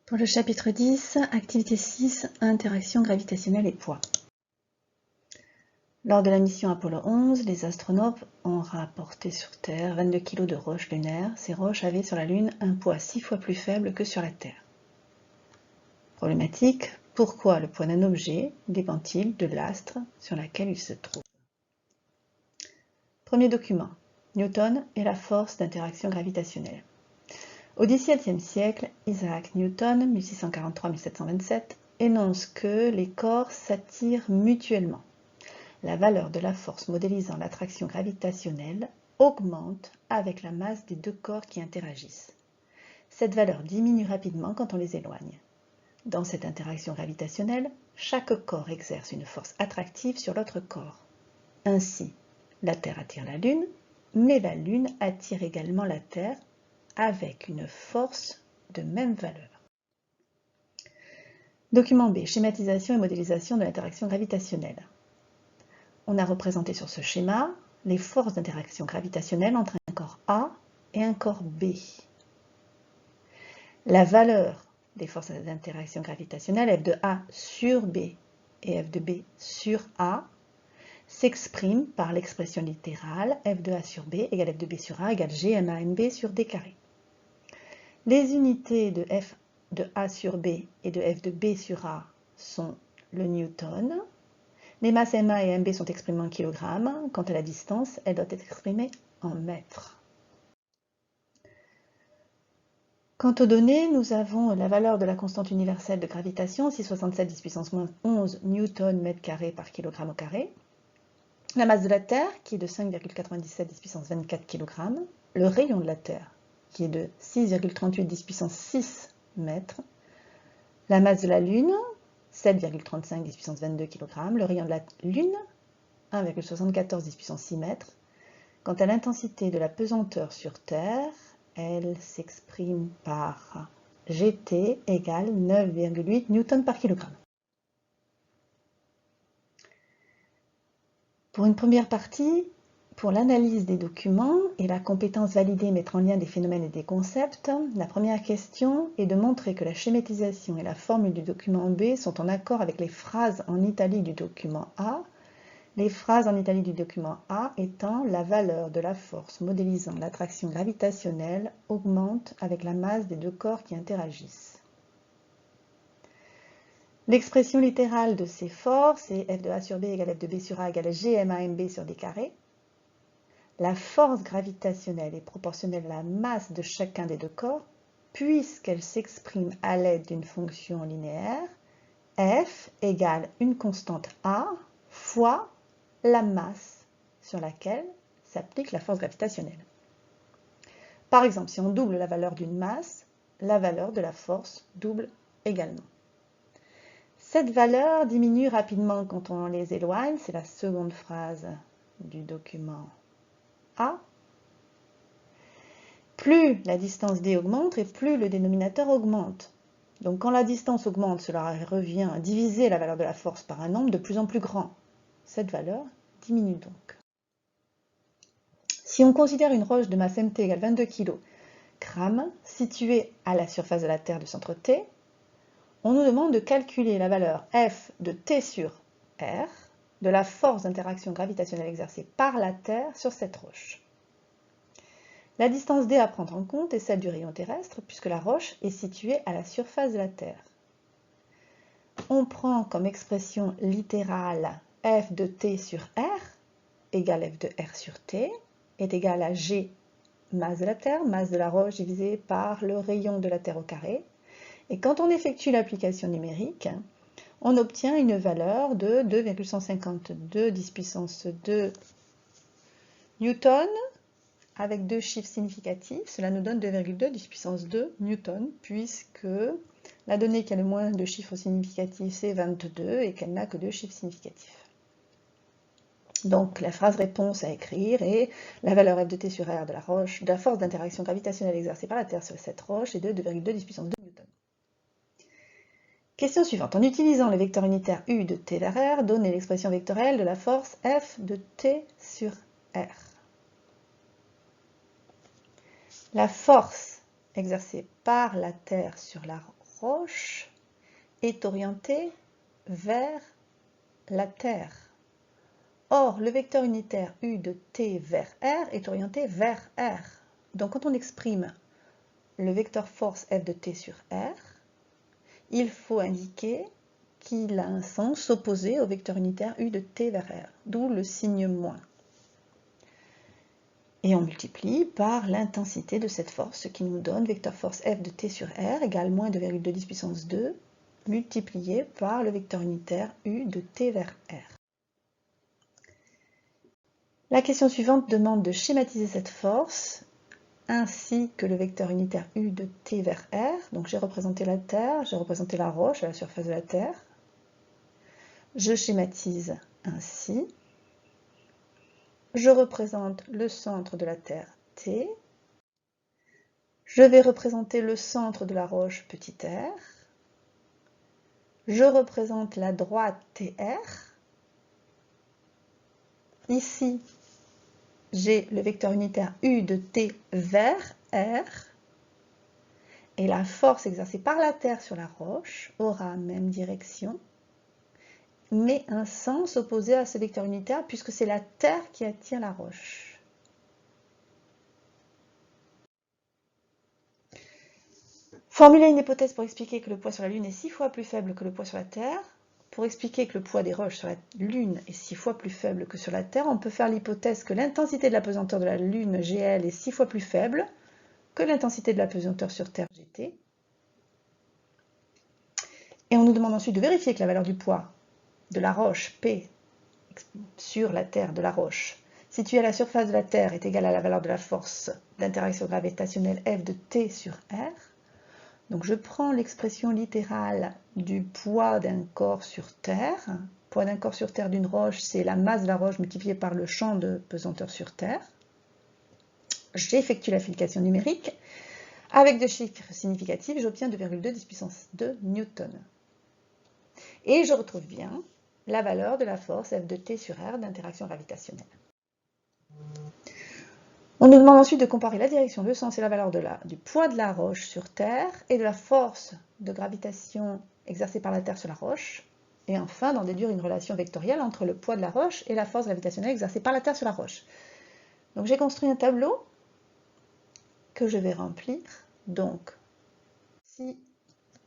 Pour le chapitre 10, activité 6, interaction gravitationnelle et poids. Lors de la mission Apollo 11, les astronautes ont rapporté sur Terre 22 kg de roches lunaires. Ces roches avaient sur la Lune un poids 6 fois plus faible que sur la Terre. Problématique, pourquoi le poids d'un objet dépend-il de l'astre sur lequel il se trouve? Premier document, Newton et la force d'interaction gravitationnelle. Au XVIIe siècle, Isaac Newton, 1643-1727, énonce que les corps s'attirent mutuellement. La valeur de la force modélisant l'attraction gravitationnelle augmente avec la masse des deux corps qui interagissent. Cette valeur diminue rapidement quand on les éloigne. Dans cette interaction gravitationnelle, chaque corps exerce une force attractive sur l'autre corps. Ainsi, la Terre attire la Lune, mais la Lune attire également la Terre avec une force de même valeur. Document B, schématisation et modélisation de l'interaction gravitationnelle. On a représenté sur ce schéma les forces d'interaction gravitationnelle entre un corps A et un corps B. La valeur des forces d'interaction gravitationnelle F de A sur B et F de B sur A s'exprime par l'expression littérale F de A sur B égale F de B sur A égale G ma MB sur D carré. Les unités de F de A sur B et de F de B sur A sont le newton. Les masses MA et MB sont exprimées en kilogrammes. Quant à la distance, elle doit être exprimée en mètres. Quant aux données, nous avons la valeur de la constante universelle de gravitation, 667 10 puissance moins 11 newton mètre carré par kilogramme au carré. La masse de la Terre, qui est de 5,97 10 puissance 24 kg. Le rayon de la Terre, qui est de 6,38 10 puissance 6 mètres. La masse de la Lune, 7,35 10 puissance 22 kg. Le rayon de la Lune, 1,74 10 puissance 6 mètres. Quant à l'intensité de la pesanteur sur Terre, elle s'exprime par Gt égale 9,8 newton par kilogramme. Pour une première partie, pour l'analyse des documents et la compétence validée mettre en lien des phénomènes et des concepts, la première question est de montrer que la schématisation et la formule du document B sont en accord avec les phrases en italique du document A, les phrases en italique du document A étant la valeur de la force modélisant l'attraction gravitationnelle augmente avec la masse des deux corps qui interagissent. L'expression littérale de ces forces est F de A sur B égale F de B sur A égale G ma MB sur D carré. La force gravitationnelle est proportionnelle à la masse de chacun des deux corps, puisqu'elle s'exprime à l'aide d'une fonction linéaire, F égale une constante A fois la masse sur laquelle s'applique la force gravitationnelle. Par exemple, si on double la valeur d'une masse, la valeur de la force double également. Cette valeur diminue rapidement quand on les éloigne, c'est la seconde phrase du document A. Plus la distance D augmente et plus le dénominateur augmente. Donc quand la distance augmente, cela revient à diviser la valeur de la force par un nombre de plus en plus grand. Cette valeur diminue donc. Si on considère une roche de masse Mt égale 22 kg située à la surface de la Terre du centre T, on nous demande de calculer la valeur F de T sur R de la force d'interaction gravitationnelle exercée par la Terre sur cette roche. La distance D à prendre en compte est celle du rayon terrestre, puisque la roche est située à la surface de la Terre. On prend comme expression littérale F de T sur R, égale F de R sur T, est égal à G, masse de la Terre, masse de la roche divisée par le rayon de la Terre au carré. Et quand on effectue l'application numérique, on obtient une valeur de 2,152 10 puissance 2 newton, avec deux chiffres significatifs. Cela nous donne 2,2 10 puissance 2 newton, puisque la donnée qui a le moins de chiffres significatifs, c'est 22, et qu'elle n'a que deux chiffres significatifs. Donc la phrase réponse à écrire est la valeur F de T sur R de la roche, de la force d'interaction gravitationnelle exercée par la Terre sur cette roche est de 2,2 10 puissance 2 newton. Question suivante. En utilisant le vecteur unitaire U de T vers R, donnez l'expression vectorielle de la force F de T sur R. La force exercée par la Terre sur la roche est orienté vers la Terre. Or, le vecteur unitaire U de T vers R est orienté vers R. Donc, quand on exprime le vecteur force F de T sur R, il faut indiquer qu'il a un sens opposé au vecteur unitaire U de T vers R, d'où le signe moins. Et on multiplie par l'intensité de cette force, ce qui nous donne vecteur force F de T sur R égale moins 2,2 puissance 2 multiplié par le vecteur unitaire U de T vers R. La question suivante demande de schématiser cette force ainsi que le vecteur unitaire U de T vers R. Donc j'ai représenté la Terre, j'ai représenté la roche à la surface de la Terre. Je schématise ainsi. Je représente le centre de la Terre T. Je vais représenter le centre de la roche petit r. Je représente la droite TR. Ici, j'ai le vecteur unitaire U de T vers R. Et la force exercée par la Terre sur la roche aura même direction, mais un sens opposé à ce vecteur unitaire puisque c'est la Terre qui attire la roche. Formuler une hypothèse pour expliquer que le poids sur la Lune est 6 fois plus faible que le poids sur la Terre. Pour expliquer que le poids des roches sur la Lune est 6 fois plus faible que sur la Terre, on peut faire l'hypothèse que l'intensité de la pesanteur de la Lune, GL, est 6 fois plus faible que l'intensité de la pesanteur sur Terre, GT. Et on nous demande ensuite de vérifier que la valeur du poids de la roche, P, sur la Terre de la roche, située à la surface de la Terre, est égale à la valeur de la force d'interaction gravitationnelle F de T sur R. Donc je prends l'expression littérale du poids d'un corps sur Terre. Poids d'un corps sur Terre d'une roche, c'est la masse de la roche multipliée par le champ de pesanteur sur Terre. J'effectue l'application numérique. Avec deux chiffres significatifs, j'obtiens 2,2 puissance 2 newtons. Et je retrouve bien la valeur de la force F de T sur R d'interaction gravitationnelle. On nous demande ensuite de comparer la direction, le sens et la valeur du poids de la roche sur Terre et de la force de gravitation exercée par la Terre sur la roche. Et enfin, d'en déduire une relation vectorielle entre le poids de la roche et la force gravitationnelle exercée par la Terre sur la roche. Donc j'ai construit un tableau que je vais remplir. Donc, si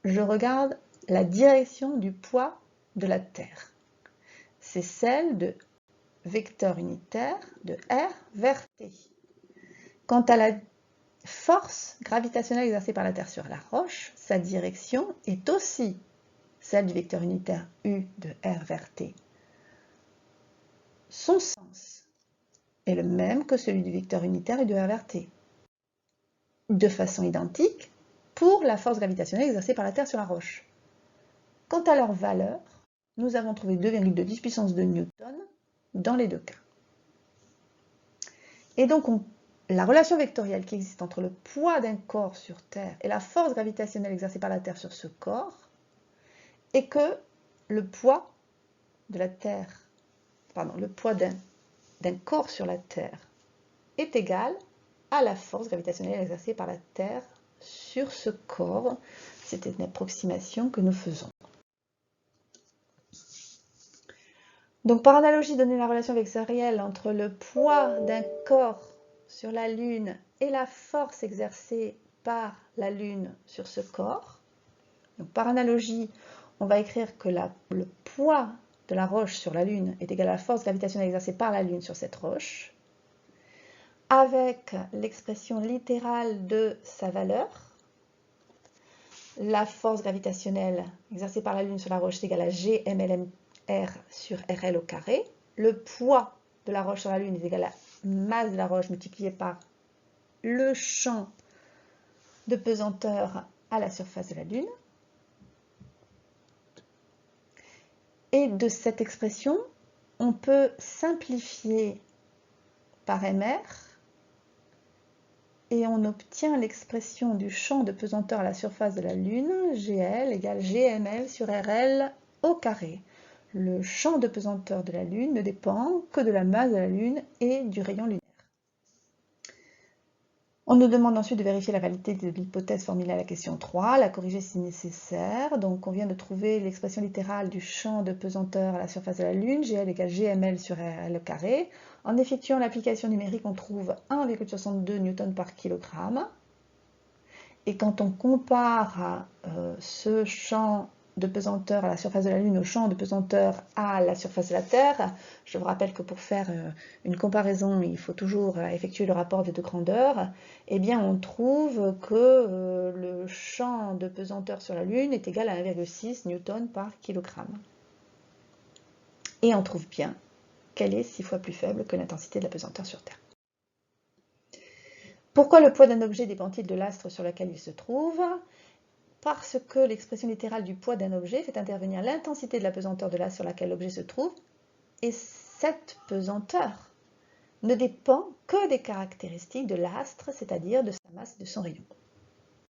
je regarde la direction du poids de la Terre, c'est celle de vecteur unitaire de R vers T. Quant à la force gravitationnelle exercée par la Terre sur la roche, sa direction est aussi celle du vecteur unitaire U de R vers T. Son sens est le même que celui du vecteur unitaire U de R vers T. De façon identique pour la force gravitationnelle exercée par la Terre sur la roche. Quant à leur valeur, nous avons trouvé 2,2 puissance 2 newtons dans les deux cas. Et donc, la relation vectorielle qui existe entre le poids d'un corps sur Terre et la force gravitationnelle exercée par la Terre sur ce corps est que le poids de la Terre, le poids d'un corps sur la Terre est égal à la force gravitationnelle exercée par la Terre sur ce corps. C'était une approximation que nous faisons. Donc, par analogie, donner la relation vectorielle entre le poids d'un corps sur la Lune et la force exercée par la Lune sur ce corps. Donc, par analogie, on va écrire que le poids de la roche sur la Lune est égal à la force gravitationnelle exercée par la Lune sur cette roche, avec l'expression littérale de sa valeur. La force gravitationnelle exercée par la Lune sur la roche est égale à G mLmR sur RL au carré. Le poids de la roche sur la Lune est égal à la masse de la roche multipliée par le champ de pesanteur à la surface de la Lune. Et de cette expression, on peut simplifier par MR et on obtient l'expression du champ de pesanteur à la surface de la Lune, GL égale GML sur RL au carré. Le champ de pesanteur de la Lune ne dépend que de la masse de la Lune et du rayon lunaire. On nous demande ensuite de vérifier la validité de l'hypothèse formulée à la question 3, la corriger si nécessaire. Donc on vient de trouver l'expression littérale du champ de pesanteur à la surface de la Lune, GL égale GML sur RL au carré. En effectuant l'application numérique, on trouve 1,62 Newton par kilogramme. Et quand on compare ce champ de pesanteur à la surface de la Lune au champ de pesanteur à la surface de la Terre, je vous rappelle que pour faire une comparaison, il faut toujours effectuer le rapport des deux grandeurs, eh bien on trouve que le champ de pesanteur sur la Lune est égal à 1,6 Newton par kilogramme. Et on trouve bien qu'elle est 6 fois plus faible que l'intensité de la pesanteur sur Terre. Pourquoi le poids d'un objet dépend-il de l'astre sur lequel il se trouve? Parce que l'expression littérale du poids d'un objet fait intervenir l'intensité de la pesanteur de l'astre sur laquelle l'objet se trouve, et cette pesanteur ne dépend que des caractéristiques de l'astre, c'est-à-dire de sa masse et de son rayon.